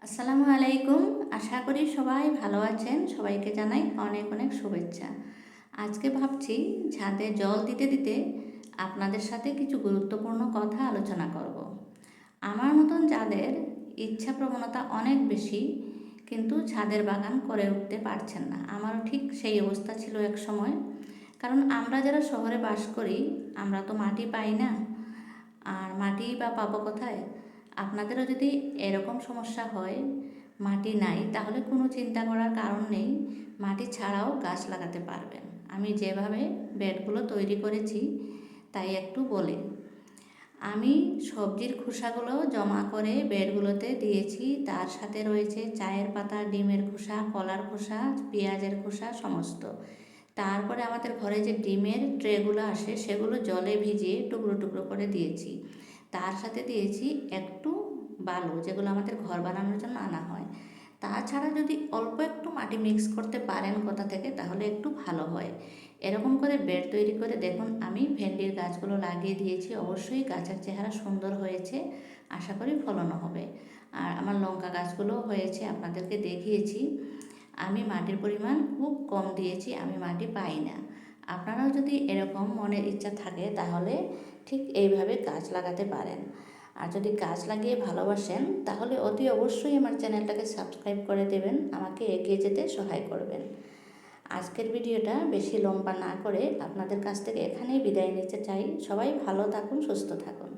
আসসালামু আলাইকুম। আশা করি সবাই ভালো আছেন। সবাইকে জানাই অনেক অনেক শুভেচ্ছা। আজকে ভাবছি ছাদে জল দিতে দিতে আপনাদের সাথে কিছু গুরুত্বপূর্ণ কথা আলোচনা করব। আমার মতন যাদের ইচ্ছা প্রবণতা অনেক বেশি কিন্তু ছাদের বাগান করে উঠতে পারছেন না, আমারও ঠিক সেই অবস্থা ছিল এক সময়। কারণ আমরা যারা শহরে বাস করি আমরা তো মাটি পাই না, আর মাটি বা পাবো কোথায়? আপনাদেরও যদি এরকম সমস্যা হয়, মাটি নাই, তাহলে কোনো চিন্তা করার কারণ নেই, মাটি ছাড়াও গাছ লাগাতে পারবেন। আমি যেভাবে বেডগুলো তৈরি করেছি তাই একটু বলি। আমি সবজির খোসাগুলো জমা করে বেডগুলোতে দিয়েছি, তার সাথে রয়েছে চায়ের পাতা, ডিমের খোসা, কলার খোসা, পেঁয়াজের খোসা সমস্ত। তারপরে আমাদের ঘরে যে ডিমের ট্রেগুলো আসে সেগুলো জলে ভিজিয়ে টুকরো টুকরো করে দিয়েছি। তার সাথে দিয়েছি একটু বালু, যেগুলো আমাদের ঘর বানানোর জন্য আনা হয়। তাছাড়া যদি অল্প একটু মাটি মিক্স করতে পারেন কোথা থেকে, তাহলে একটু ভালো হয়। এরকম করে বেড তৈরি করে দেখুন, আমি ভেন্ডির গাছগুলো লাগিয়ে দিয়েছি। অবশ্যই গাছের চেহারা সুন্দর হয়েছে, আশা করি ফলনও হবে। আর আমার লঙ্কা গাছগুলো হয়েছে, আপনাদেরকে দেখিয়েছি। আমি মাটির পরিমাণ খুব কম দিয়েছি, আমি মাটি পাই না। আপনারাও যদি এরকম মনের ইচ্ছা থাকে তাহলে ঠিক এইভাবে গাছ লাগাতে পারেন। আর যদি গাছ লাগিয়ে ভালোবাসেন তাহলে অতি অবশ্যই আমার চ্যানেলটাকে সাবস্ক্রাইব করে দেবেন, আমাকে এগিয়ে যেতে সহায় করবেন। আজকের ভিডিওটা বেশি লম্বা না করে আপনাদের কাছ থেকে এখানেই বিদায় নিতে চাই। সবাই ভালো থাকুন, সুস্থ থাকুন।